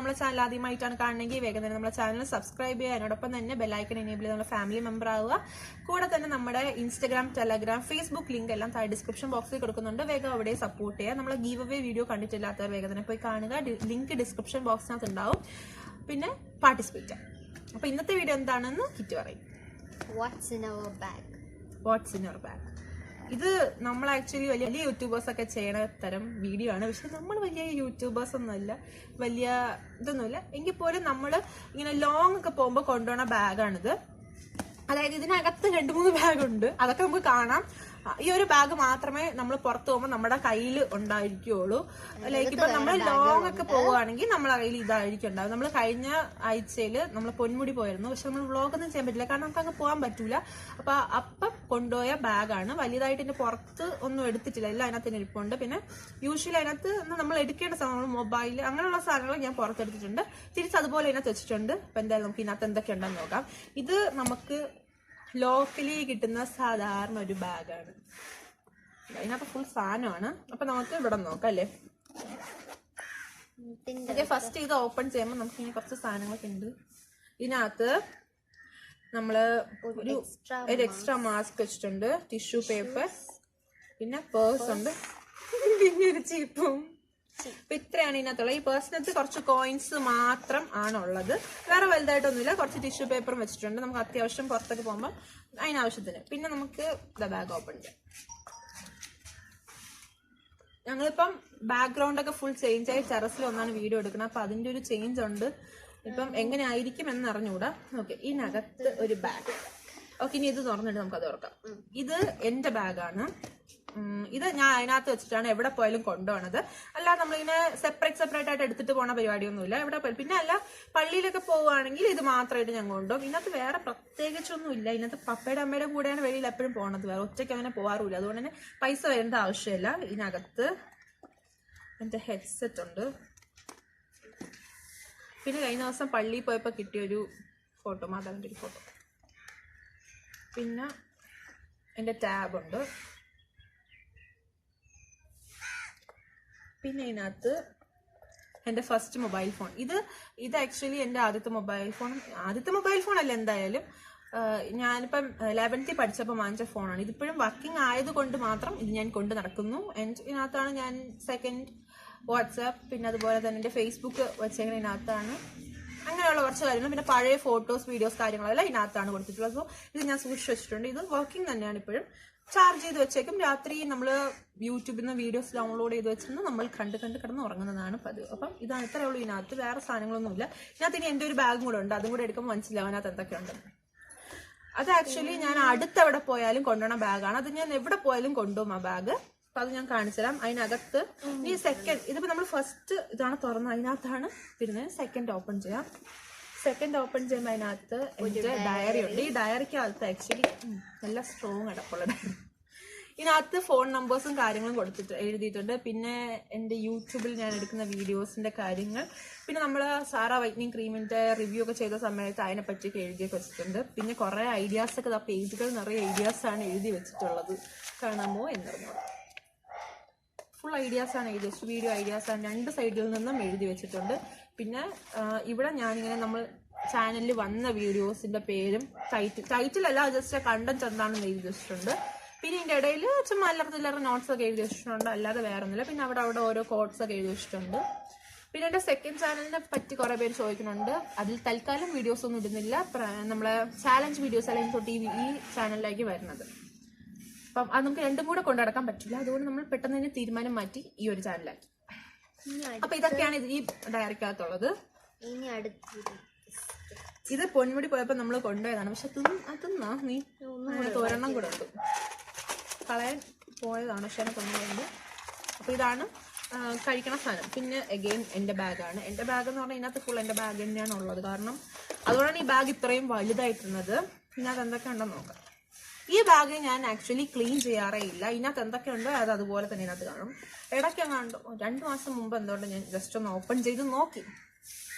നമ്മുടെ ചാനൽ ആദ്യമായിട്ടാണ് കാണണമെങ്കിൽ വേഗം തന്നെ നമ്മുടെ ചാനൽ സബ്സ്ക്രൈബ് ചെയ്യുക. അതിനോടൊപ്പം തന്നെ ബെല്ലൈക്കൺ എനേബിൾ ചെയ്ത് നമ്മുടെ ഫാമിലി മെമ്പർ ആവുക. കൂടെ തന്നെ നമ്മുടെ ഇൻസ്റ്റാഗ്രാം, ടെലഗ്രാം, ഫേസ്ബുക്ക് ലിങ്ക് എല്ലാം താഴെ ഡിസ്ക്രിപ്ഷൻ ബോക്സിൽ കൊടുക്കുന്നുണ്ട്. വേഗം അവിടെ സപ്പോർട്ട് ചെയ്യുക. നമ്മളെ ഗീവ് അവേ വീഡിയോ കണ്ടിട്ടില്ലാത്തവർ വേഗം തന്നെ പോയി കാണുക. ലിങ്ക് ഡിസ്ക്രിപ്ഷൻ ബോക്സിനകത്ത് ഉണ്ടാവും. പിന്നെ പാർട്ടിസിപ്പേറ്റ് ചെയ്യാം. അപ്പൊ ഇന്നത്തെ വീഡിയോ എന്താണെന്ന് കിറ്റ് പറയും. What's in our bag. ഇത് നമ്മൾ ആക്ച്വലി വലിയ വലിയ യൂട്യൂബേഴ്സ് ഒക്കെ ചെയ്യണ തരം വീഡിയോ ആണ്. പക്ഷെ നമ്മൾ വലിയ യൂട്യൂബേഴ്സ് ഒന്നുമല്ല, വലിയ ഇതൊന്നുമില്ല. എങ്കിൽ പോലും നമ്മൾ ഇങ്ങനെ ലോങ് ഒക്കെ പോകുമ്പോൾ കൊണ്ടുപോകുന്ന ബാഗാണിത്. അതായത് ഇതിനകത്ത് 2-3 ബാഗ് ഉണ്ട്, അതൊക്കെ നമുക്ക് കാണാം. ഈ ഒരു ബാഗ് മാത്രമേ നമ്മൾ പുറത്ത് പോകുമ്പോൾ നമ്മുടെ കയ്യിൽ ഉണ്ടായിരിക്കുള്ളൂ. ലൈക്ക് ഇപ്പൊ നമ്മൾ ലോങ് ഒക്കെ പോവുകയാണെങ്കിൽ നമ്മളെ കയ്യിൽ ഇതായിരിക്കും ഉണ്ടാവും. നമ്മൾ കഴിഞ്ഞ ആഴ്ചയിൽ നമ്മൾ പൊന്മുടി പോയിരുന്നു. പക്ഷെ നമ്മൾ വ്ളോഗൊന്നും ചെയ്യാൻ പറ്റില്ല, കാരണം നമുക്ക് അങ്ങ് പോകാൻ പറ്റൂല. അപ്പം കൊണ്ടുപോയ ബാഗാണ്. വലുതായിട്ട് ഇതിന്റെ പുറത്ത് ഒന്നും എടുത്തിട്ടില്ല, എല്ലാം അതിനകത്ത് ഇരിപ്പുണ്ട്. പിന്നെ യൂഷ്വലി അതിനകത്ത് നമ്മൾ എടുക്കേണ്ട സാധനങ്ങൾ, മൊബൈൽ, അങ്ങനെയുള്ള സാധനങ്ങൾ ഞാൻ പുറത്തെടുത്തിട്ടുണ്ട്. തിരിച്ചതുപോലെ ഇതിനകത്ത് വെച്ചിട്ടുണ്ട്. അപ്പൊ എന്തായാലും നമുക്ക് ഇതിനകത്ത് എന്തൊക്കെ ഉണ്ടെന്ന് നോക്കാം. ഇത് നമുക്ക് ലോക്കലി കിട്ടുന്ന സാധാരണ ഒരു ബാഗാണ്. അതിനകത്ത് ഫുൾ സാധനമാണ്. അപ്പൊ നമുക്ക് ഇവിടെ നോക്കാം അല്ലേ. ഫസ്റ്റ് ഇത് ഓപ്പൺ ചെയ്യുമ്പോൾ നമുക്ക് ഇനി കുറച്ച് സാധനങ്ങളൊക്കെ ഉണ്ട്. ഇതിനകത്ത് നമ്മള് ഒരു എക്സ്ട്രാ മാസ്ക് വെച്ചിട്ടുണ്ട്, ടിഷ്യൂ പേപ്പർ, പിന്നെ പേഴ്സ് ഉണ്ട്, പിന്നെ ഒരു ചീപ്പും. അപ്പൊ ഇത്രയാണ് ഇതിനകത്തുള്ളത്. ഈ പേഴ്സിനകത്ത് കുറച്ച് കോയിൻസ് മാത്രം ആണുള്ളത്, വേറെ വലുതായിട്ടൊന്നുമില്ല. കുറച്ച് ടിഷ്യൂ പേപ്പറും വെച്ചിട്ടുണ്ട്, നമുക്ക് അത്യാവശ്യം പുറത്തൊക്കെ പോകുമ്പോൾ അതിനാവശ്യത്തിന്. പിന്നെ നമുക്ക് ബാഗ് ഓപ്പൺ ചെയ്യാം. ഞങ്ങളിപ്പം ബാക്ക്ഗ്രൗണ്ട് ഒക്കെ ഫുൾ ചേഞ്ച് ആയി ടെറസിൽ ഒന്നാണ് വീഡിയോ എടുക്കുന്നത്. അപ്പൊ അതിന്റെ ഒരു ചേഞ്ച് ഉണ്ട്. ഇപ്പം എങ്ങനെ ആയിരിക്കും എന്ന് അറിഞ്ഞുകൂടാ. ഓക്കെ, ഇതിനകത്ത് ഒരു ബാഗ്. ഓക്കെ, ഇനി ഇത് തുറന്നിട്ട് നമുക്കത് തുറക്കാം. ഇത് എന്റെ ബാഗാണ്. ഇത് ഞാൻ അതിനകത്ത് വെച്ചിട്ടാണ് എവിടെ പോയാലും കൊണ്ടുപോകണത്. അല്ലാതെ നമ്മളിങ്ങനെ സെപ്പറേറ്റ് ആയിട്ട് എടുത്തിട്ട് പോണ പരിപാടിയൊന്നുമില്ല. എവിടെ പോയാലും, പിന്നെ അല്ല പള്ളിയിലൊക്കെ പോവുകയാണെങ്കിൽ ഇത് മാത്രമായിട്ട് ഞാൻ കൊണ്ടുപോകും. ഇതിനകത്ത് വേറെ പ്രത്യേകിച്ചൊന്നും ഇല്ല. ഇതിനകത്ത് പപ്പയുടെ അമ്മയുടെ കൂടെയാണ് വെളിയിൽ എപ്പോഴും പോണത്, വേറെ ഒറ്റയ്ക്ക് അങ്ങനെ പോകാറില്ല. അതുകൊണ്ട് തന്നെ പൈസ വരേണ്ട ആവശ്യമില്ല. ഇതിനകത്ത് എന്റെ ഹെഡ്സെറ്റ് ഉണ്ട്. പിന്നെ കഴിഞ്ഞ ദിവസം പള്ളിയിൽ പോയപ്പോൾ കിട്ടിയൊരു ഫോട്ടോ, മാതാവിൻ്റെ ഒരു ഫോട്ടോ. പിന്നെ എന്റെ ടാബ് ഉണ്ട്. പിന്നെ ഇതിനകത്ത് എൻ്റെ ഫസ്റ്റ് മൊബൈൽ ഫോൺ. ഇത് ആക്ച്വലി എൻ്റെ ആദ്യത്തെ മൊബൈൽ ഫോൺ അല്ല. എന്തായാലും ഞാനിപ്പം 11th പഠിച്ചപ്പോൾ വാങ്ങിച്ച ഫോണാണ്. ഇതിപ്പോഴും വർക്കിംഗ് ആയതുകൊണ്ട് മാത്രം ഇത് ഞാൻ കൊണ്ട് നടക്കുന്നു. ഇതിനകത്താണ് ഞാൻ സെക്കൻഡ് വാട്സാപ്പ്, പിന്നെ അതുപോലെ തന്നെ എൻ്റെ ഫേസ്ബുക്ക് വെച്ചതിനകത്താണ്. അങ്ങനെയുള്ള കുറച്ച് കാര്യങ്ങൾ, പിന്നെ പഴയ ഫോട്ടോസ്, വീഡിയോസ്, കാര്യങ്ങളെല്ലാം ഇതിനകത്താണ് കൊടുത്തിട്ടുള്ളത്. സോ ഇത് ഞാൻ സൂക്ഷിച്ച് വെച്ചിട്ടുണ്ട്. ഇത് വർക്കിംഗ് തന്നെയാണ്. ഇപ്പോഴും ചാർജ് ചെയ്ത് വെച്ചേക്കും. രാത്രി നമ്മൾ യൂട്യൂബിൽ നിന്ന് വീഡിയോസ് ഡൗൺലോഡ് ചെയ്ത് വെച്ചിരുന്ന് നമ്മൾ കണ്ട് കിടന്ന് ഉറങ്ങുന്നതാണ് പതിവ്. അപ്പം ഇതാണ്, ഇത്രയേ ഉള്ളൂ. ഇതിനകത്ത് വേറെ സാധനങ്ങളൊന്നുമില്ല. ഇതിനകത്ത് ഇനി എൻ്റെ ഒരു ബാഗും കൂടെ ഉണ്ട്, അതും കൂടെ എടുക്കുമ്പോൾ മനസ്സിലാവും അതിനകത്ത് എന്തൊക്കെയുണ്ട്. അത് ആക്ച്വലി ഞാൻ അടുത്തെവിടെ പോയാലും കൊണ്ടുപോകുന്ന ബാഗാണ്. അത് ഞാൻ എവിടെ പോയാലും കൊണ്ടുപോകും ആ ബാഗ്. അപ്പൊ അത് ഞാൻ കാണിച്ചു തരാം. അതിനകത്ത് ഈ സെക്കൻഡ്, ഇതിപ്പോ നമ്മൾ ഫസ്റ്റ് ഇതാണ് തുറന്ന് അതിനകത്താണ് പിന്നെ സെക്കൻഡ് ഓപ്പൺ ചെയ്യാം. സെക്കൻഡ് ഓപ്പൺ ചെയ്യുമ്പോൾ അതിനകത്ത് എൻ്റെ ഡയറി ഉണ്ട്. ഈ ഡയറിക്കകത്ത് ആക്ച്വലി നല്ല സ്ട്രോങ് അടപ്പുള്ള ഡയറി. ഇതിനകത്ത് ഫോൺ നമ്പേഴ്സും കാര്യങ്ങളും എഴുതിയിട്ടുണ്ട്. പിന്നെ എൻ്റെ യൂട്യൂബിൽ ഞാൻ എടുക്കുന്ന വീഡിയോസിന്റെ കാര്യങ്ങൾ, പിന്നെ നമ്മൾ സാറാ വൈറ്റനിങ് ക്രീമിന്റെ റിവ്യൂ ഒക്കെ ചെയ്ത സമയത്ത് അതിനെ പറ്റിയൊക്കെ എഴുതിയൊക്കെ വെച്ചിട്ടുണ്ട്. പിന്നെ കുറെ ഐഡിയാസ് ഒക്കെ, പേജുകൾ നിറയെ ഐഡിയാസ് ആണ് എഴുതി വെച്ചിട്ടുള്ളത്. കാണാമോ എന്നറിഞ്ഞോളൂ. ഫുൾ ഐഡിയാസ് ആണ് എഴുതി വെച്ചത്, വീഡിയോ ഐഡിയാസ് ആണ് 2 സൈഡിൽ നിന്നും എഴുതി വെച്ചിട്ടുണ്ട്. പിന്നെ ഇവിടെ ഞാനിങ്ങനെ നമ്മൾ ചാനലിൽ വന്ന വീഡിയോസിന്റെ പേരും ടൈറ്റിലല്ല, ജസ്റ്റ് കണ്ടന്റ് എന്താണെന്ന് എഴുതി വെച്ചിട്ടുണ്ട്. പിന്നെ ഇതിന്റെ ഇടയിൽ ചുമ്മാ അല്ലറ നോട്ട്സ് ഒക്കെ എഴുതി വെച്ചിട്ടുണ്ട്, അല്ലാതെ വേറെ ഒന്നുമില്ല. പിന്നെ അവിടെ ഓരോ കോഡ്സ് ഒക്കെ എഴുതി വെച്ചിട്ടുണ്ട്. പിന്നെ എൻ്റെ സെക്കൻഡ് ചാനലിനെ പറ്റി കുറെ പേര് ചോദിക്കുന്നുണ്ട്. അതിൽ തൽക്കാലം വീഡിയോസ് ഒന്നും ഇടുന്നില്ല. നമ്മളെ ചാലഞ്ച് വീഡിയോസ് അല്ലെങ്കിൽ തൊട്ട് ഈ ചാനലിലേക്ക് വരുന്നത്. അപ്പം അത് നമുക്ക് രണ്ടും കൂടെ കൊണ്ടു നടക്കാൻ പറ്റില്ല. അതുകൊണ്ട് നമ്മൾ പെട്ടെന്ന് തന്നെ തീരുമാനം മാറ്റി ഈ ഒരു ചാനലാക്കി. അപ്പൊ ഇതൊക്കെയാണ് ഈ ഡയറിക്കകത്തുള്ളത്. ഇത് പൊന്മുടി പോയപ്പോ നമ്മൾ കൊണ്ടുപോയതാണ്. പക്ഷെ തിന്നാ നീ ഒരെണ്ണം കൂടെ ഉണ്ട്, കളയാൻ പോയതാണ്. പക്ഷെ കൊണ്ടുപോയത്. അപ്പൊ ഇതാണ് കഴിക്കണ സാധനം. പിന്നെ അഗെയിൻ എൻ്റെ ബാഗാണ്. എൻ്റെ ബാഗ് എന്ന് പറഞ്ഞാൽ ഇതിനകത്ത് ഫുൾ എൻ്റെ ബാഗ് തന്നെയാണ് ഉള്ളത്. കാരണം അതുകൊണ്ടാണ് ഈ ബാഗ് ഇത്രയും വലുതായിട്ടുള്ളത്. ഇതിനകത്ത് എന്തൊക്കെ ഉണ്ടെന്ന് നോക്കാം. ഈ ബാഗ് ഞാൻ ആക്ച്വലി ക്ലീൻ ചെയ്യാറേ ഇല്ല. ഇതിനകത്ത് എന്തൊക്കെ ഉണ്ടോ അത് അതുപോലെ തന്നെ ഇതിനകത്ത് കാണും. ഇടയ്ക്കെങ്ങാണ്ടോ 2 മാസം മുമ്പ് എന്തുകൊണ്ട് ഞാൻ ജസ്റ്റ് ഒന്ന് ഓപ്പൺ ചെയ്ത് നോക്കി.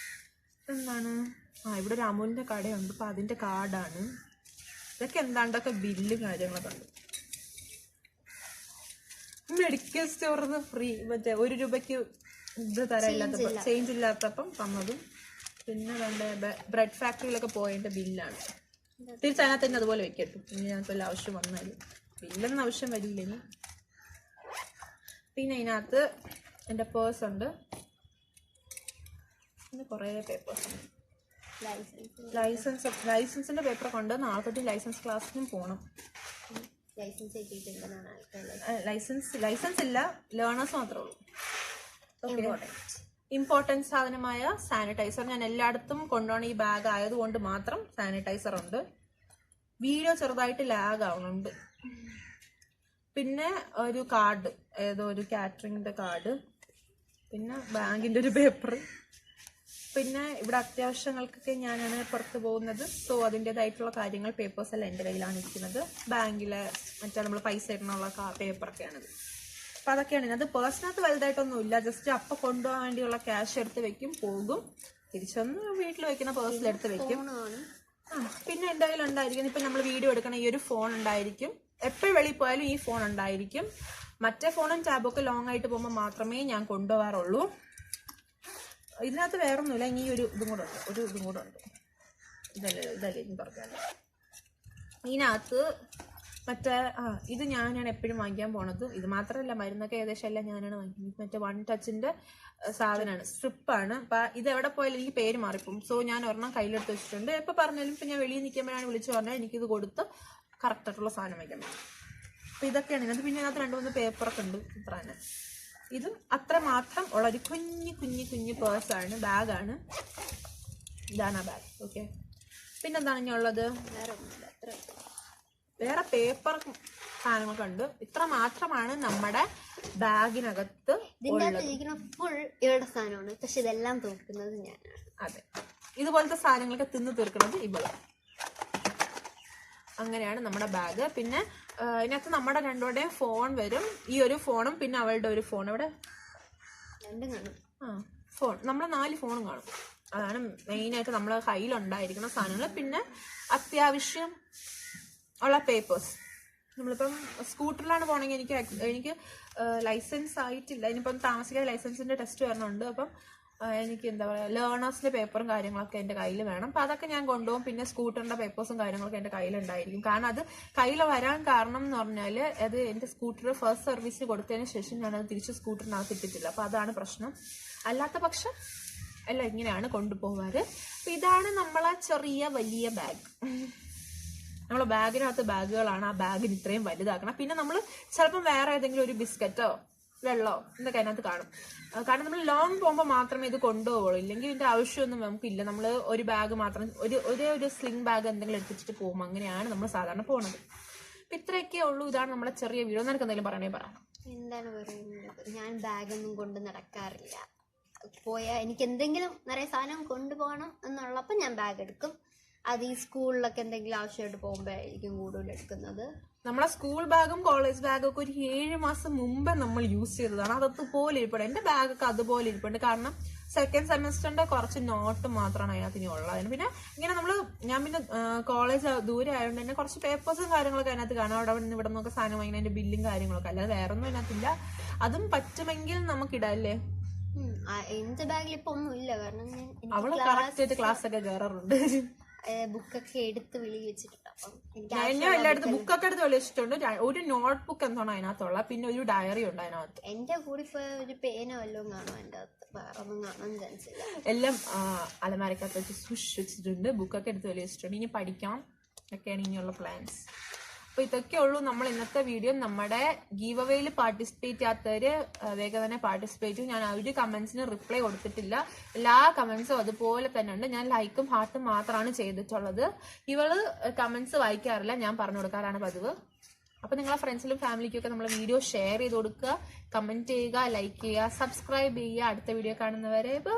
എന്താണ്, ഇവിടെ ഒരു അമൂലിന്റെ കടയുണ്ട്. അപ്പൊ അതിന്റെ കാർഡാണ്. ഇതൊക്കെ എന്താണ്ടൊക്കെ ബില്ല് കാര്യങ്ങളൊക്കെ ഉണ്ട്. മെഡിക്കൽ സ്റ്റോറിൽ നിന്ന് ഫ്രീ, മറ്റേ 1 രൂപയ്ക്ക് ഇത് തരമില്ലാത്തപ്പോൾ ചേഞ്ച് ഇല്ലാത്തപ്പം തന്നതും. പിന്നെ രണ്ട് ബ്രെഡ് ഫാക്ടറിയിലൊക്കെ പോയതിൻ്റെ ബില്ലാണ്. തിരിച്ചതിനകത്ത് തന്നെ അതുപോലെ വെക്കട്ടു. ഇനി ഞങ്ങൾക്ക് വല്ല ആവശ്യം വന്നാലും ബില്ലൊന്നും ആവശ്യം വരില്ല ഇനി. പിന്നെ അതിനകത്ത് എൻ്റെ പേഴ്സ് ഉണ്ട്. പിന്നെ കുറേ പേപ്പേഴ്സ് ഉണ്ട്. ലൈസൻസിൻ്റെ പേപ്പർ കൊണ്ട് നാളെ തൊട്ട് ലൈസൻസ് ക്ലാസ്സിനും പോകണം. ലൈസൻസ് ഇല്ല, ലേണേഴ്സ് മാത്രമേ ഉള്ളൂ. ഇമ്പോർട്ടൻറ്റ് സാധനമായ സാനിറ്റൈസർ ഞാൻ എല്ലായിടത്തും കൊണ്ടുപോകണം. ഈ ബാഗ് ആയതുകൊണ്ട് മാത്രം സാനിറ്റൈസർ ഉണ്ട്. വീഡിയോ ചെറുതായിട്ട് ലാഗ് ആവുന്നുണ്ട്. പിന്നെ ഒരു കാർഡ്, ഏതോ ഒരു കാറ്ററിങ്ങിൻ്റെ കാർഡ്, പിന്നെ ബാങ്കിൻ്റെ ഒരു പേപ്പർ. പിന്നെ ഇവിടെ അത്യാവശ്യങ്ങൾക്കൊക്കെ ഞാനാണ് പുറത്ത് പോകുന്നത്. സോ അതിൻ്റെതായിട്ടുള്ള കാര്യങ്ങൾ പേപ്പേഴ്സ് എല്ലാം എൻ്റെ കയ്യിലാണ് ഇരിക്കുന്നത്. ബാങ്കിലെ മറ്റേ നമ്മൾ പൈസ ഇടണമുള്ള പേപ്പറൊക്കെയാണിത്. അപ്പം അതൊക്കെയാണ് ഇതിനകത്ത്. പേഴ്സിനകത്ത് വലുതായിട്ടൊന്നുമില്ല. ജസ്റ്റ് അപ്പം കൊണ്ടുപോകാൻ വേണ്ടിയുള്ള ക്യാഷ് എടുത്ത് വെക്കും, പോകും. തിരിച്ചൊന്ന് വീട്ടിൽ വെക്കുന്ന പേഴ്സിലെടുത്ത് വെക്കും. പിന്നെ എൻ്റെ കയ്യിൽ ഉണ്ടായിരിക്കും, ഇപ്പം നമ്മൾ വീഡിയോ എടുക്കണ ഈ ഒരു ഫോൺ ഉണ്ടായിരിക്കും. എപ്പോഴും വെളിയിൽ പോയാലും ഈ ഫോൺ ഉണ്ടായിരിക്കും. മറ്റേ ഫോണും ടാബൊക്കെ ലോങ് ആയിട്ട് പോകുമ്പോൾ മാത്രമേ ഞാൻ കൊണ്ടുപോകാറുള്ളൂ. ഇതിനകത്ത് വേറൊന്നുമില്ല. ഇനി ഒരു ഇതും കൂടെ ഉണ്ട്. ഇതല്ലേ ഇനി പറഞ്ഞാൽ ഇതിനകത്ത് മറ്റേ ഇത് ഞാനാണ് എപ്പോഴും വാങ്ങിക്കാൻ പോണത്. ഇത് മാത്രമല്ല, മരുന്നൊക്കെ ഏകദേശം എല്ലാം ഞാനാണ് വാങ്ങിക്കുന്നത്. മറ്റേ 1 ടച്ചിൻ്റെ സാധനമാണ്, സ്ട്രിപ്പാണ്. അപ്പം ഇത് എവിടെ പോയാലും എനിക്ക് പേര് മാറിപ്പോകും. സോ ഞാൻ ഒരെണ്ണം കയ്യിലെടുത്ത് വെച്ചിട്ടുണ്ട്. എപ്പോൾ പറഞ്ഞാലും ഇപ്പം ഞാൻ വെളിയിൽ നിൽക്കുമ്പോഴാണ് വിളിച്ചു പറഞ്ഞാൽ എനിക്കിത് കൊടുത്ത് കറക്റ്റായിട്ടുള്ള സാധനം വയ്ക്കാൻ പറ്റും. അപ്പം ഇതൊക്കെയാണ് ഇതിനകത്ത്. പിന്നെ ഇതിനകത്ത് 2-3 പേപ്പറൊക്കെ ഉണ്ട്. ഇത്ര തന്നെ. ഇതും അത്ര മാത്രം ഉള്ള ഒരു കുഞ്ഞു പേഴ്സാണ്, ബാഗാണ്. ഇതാണ് ആ ബാഗ്. ഓക്കെ. പിന്നെന്താണ് ഇനി ഉള്ളത്? വേറെ പേപ്പർ സാധനങ്ങളൊക്കെ ഉണ്ട്. ഇത്ര മാത്രമാണ് നമ്മുടെ ബാഗിനകത്ത് ഫുൾ ഇവരുടെ സാധനമാണ്. പക്ഷെ ഇതെല്ലാം തീർക്കുന്നത് ഞാനാണ്. അതെ, ഇതുപോലത്തെ സാധനങ്ങളൊക്കെ തിന്ന് തീർക്കുന്നത് ഇവിടെ. അങ്ങനെയാണ് നമ്മുടെ ബാഗ്. പിന്നെ ഇതിനകത്ത് നമ്മുടെ രണ്ടുപേരുടെയും ഫോൺ വരും. ഈ ഒരു ഫോണും പിന്നെ അവളുടെ ഒരു ഫോൺ. ഇവിടെ രണ്ടും കാണും. ഫോൺ നമ്മൾ 4 ഫോണും കാണും. അതാണ് മെയിനായിട്ട് നമ്മളെ കയ്യിലുണ്ടായിരിക്കുന്ന സാധനങ്ങൾ. പിന്നെ അത്യാവശ്യം ഉള്ള പേപ്പേഴ്സ്. നമ്മളിപ്പം സ്കൂട്ടറിലാണ് പോകണമെങ്കിൽ എനിക്ക് ലൈസൻസ് ആയിട്ടില്ല. ഇനിയിപ്പം താമസിക്കാതെ ലൈസൻസിൻ്റെ ടെസ്റ്റ് വരണുണ്ട്. അപ്പം എനിക്ക് എന്താ പറയുക, ലേണേഴ്സിൻ്റെ പേപ്പറും കാര്യങ്ങളൊക്കെ എൻ്റെ കയ്യിൽ വേണം. അപ്പം അതൊക്കെ ഞാൻ കൊണ്ടുപോകും. പിന്നെ സ്കൂട്ടറിൻ്റെ പേപ്പേഴ്സും കാര്യങ്ങളൊക്കെ എൻ്റെ കയ്യിലുണ്ടായിരിക്കും. കാരണം അത് കയ്യിൽ വരാൻ കാരണം എന്ന് പറഞ്ഞാൽ അത് എൻ്റെ സ്കൂട്ടർ ഫസ്റ്റ് സർവീസിന് കൊടുത്തതിന് ശേഷം ഞാനത് തിരിച്ച് സ്കൂട്ടറിനകത്ത് ഇട്ടിട്ടില്ല. അപ്പം അതാണ് പ്രശ്നം. അല്ലാത്ത പക്ഷം എല്ലാം ഇങ്ങനെയാണ് കൊണ്ടുപോകാറ്. അപ്പം ഇതാണ് നമ്മളെ ചെറിയ വലിയ ബാഗ്. നമ്മളെ ബാഗിനകത്ത് ബാഗുകളാണ്. ആ ബാഗിന് ഇത്രയും വലുതാക്കണം. പിന്നെ നമ്മൾ ചിലപ്പം വേറെ ഏതെങ്കിലും ഒരു ബിസ്ക്കറ്റോ വെള്ളമോ എന്തൊക്കെ അതിനകത്ത് കാണും. കാരണം നമ്മൾ ലോങ് പോകുമ്പോൾ മാത്രമേ ഇത് കൊണ്ടുപോകുള്ളൂ. ഇല്ലെങ്കിൽ ഇതിൻ്റെ ആവശ്യമൊന്നും നമുക്കില്ല. നമ്മൾ ഒരു ബാഗ് മാത്രം, ഒരു സ്ലിംഗ് ബാഗ് എന്തെങ്കിലും എടുത്തിട്ട് പോകും. അങ്ങനെയാണ് നമ്മൾ സാധാരണ പോകുന്നത്. അപ്പം ഇത്രയൊക്കെ ഉള്ളൂ. ഇതാണ് നമ്മുടെ ചെറിയ വീഡിയോ. നിനക്ക് എന്തെങ്കിലും പറയണേ പറയാം. എന്താണ് പറയുന്നത്, ഞാൻ ബാഗൊന്നും കൊണ്ട് നടക്കാറില്ല. പോയാൽ എനിക്ക് എന്തെങ്കിലും നിറയെ സാധനം കൊണ്ടുപോകണം എന്നുള്ളപ്പോൾ ഞാൻ ബാഗ് എടുക്കും. അത് ഈ സ്കൂളിലൊക്കെ എന്തെങ്കിലും ആവശ്യമായിട്ട് പോകുമ്പോഴായിരിക്കും കൂടുതൽ എടുക്കുന്നത്. നമ്മളെ സ്കൂൾ ബാഗും കോളേജ് ബാഗും ഒക്കെ ഒരു 7 മാസം മുമ്പേ നമ്മൾ യൂസ് ചെയ്തതാണ്. അതതുപോലെ ഇരിപ്പുണ്ട്. എൻ്റെ ബാഗൊക്കെ അതുപോലെ ഇരിപ്പുണ്ട്. കാരണം സെക്കൻഡ് സെമസ്റ്ററിന്റെ കുറച്ച് നോട്ട് മാത്രമാണ് അതിനകത്ത് ഇനി ഉള്ളത്. പിന്നെ ഇങ്ങനെ ഞാൻ പിന്നെ കോളേജ് ദൂരെ ആയതുകൊണ്ട് തന്നെ കുറച്ച് പേപ്പേഴ്സും കാര്യങ്ങളൊക്കെ അതിനകത്ത് കാണാം. അവിടെ നിന്ന് ഇവിടെ നിന്നൊക്കെ സാധനം വാങ്ങിക്കുന്ന അതിന്റെ ബില്ലും കാര്യങ്ങളൊക്കെ. അല്ലാതെ വേറെ ഒന്നും അതിനകത്തില്ല. അതും പറ്റുമെങ്കിൽ നമുക്കിടാല്ലേ. എന്റെ ബാഗിൽ ഇപ്പൊ ഒന്നും ഇല്ല. കാരണം അവള് കറക്റ്റ് ആയിട്ട് ക്ലാസ് ഒക്കെ കയറാറുണ്ട്. ബുക്കൊക്കെ എടുത്ത് വെളിയിൽ വെച്ചിട്ടുണ്ട്. അപ്പം ഞാൻ എല്ലായിടത്തും ബുക്കൊക്കെ എടുത്ത് വെളി വെച്ചിട്ടുണ്ട്. ഒരു നോട്ട് ബുക്ക് എന്താണ് അതിനകത്തുള്ള, പിന്നെ ഒരു ഡയറി ഉണ്ട് അതിനകത്ത്. എന്റെ കൂടെ ഇപ്പൊ ഒരു പേനോ വല്ലതും കാണും അതിന്റെ അകത്ത്. വേറെ ഒന്നും കാണാൻ ചാൻസ് ഇല്ല. എല്ലാം അലമാരക്കകത്ത് വെച്ച് സൂക്ഷിച്ച് വെച്ചിട്ടുണ്ട്. ബുക്കൊക്കെ എടുത്ത് വെളി വെച്ചിട്ടുണ്ട്. ഇനി പഠിക്കണം ഒക്കെയാണ് ഇനിയുള്ള പ്ലാൻസ്. അപ്പോൾ ഇതൊക്കെ ഉള്ളൂ നമ്മൾ ഇന്നത്തെ വീഡിയോ. നമ്മുടെ ഗീവ് അവേയിൽ പാർട്ടിസിപ്പേറ്റ് ചെയ്യാത്തവര് വേഗം തന്നെ പാർട്ടിസിപ്പേറ്റ് ചെയ്യും. ഞാൻ ഒരു കമന്റ്സിന് റിപ്ലൈ കൊടുത്തിട്ടില്ല. എല്ലാ കമന്റ്സും അതുപോലെ തന്നെ ഉണ്ട്. ഞാൻ ലൈക്കും ഹാർട്ടും മാത്രമാണ് ചെയ്തിട്ടുള്ളത്. ഇവള് കമന്റ്സ് വായിക്കാറില്ല, ഞാൻ പറഞ്ഞു കൊടുക്കാറാണ് പതിവ്. അപ്പോൾ നിങ്ങളെ ഫ്രണ്ട്സിലും ഫാമിലിക്കും ഒക്കെ നമ്മളെ വീഡിയോ ഷെയർ ചെയ്ത് കൊടുക്കുക, കമന്റ് ചെയ്യുക, ലൈക്ക് ചെയ്യുക, സബ്സ്ക്രൈബ് ചെയ്യുക. അടുത്ത വീഡിയോ കാണുന്നവരെ ബൈ.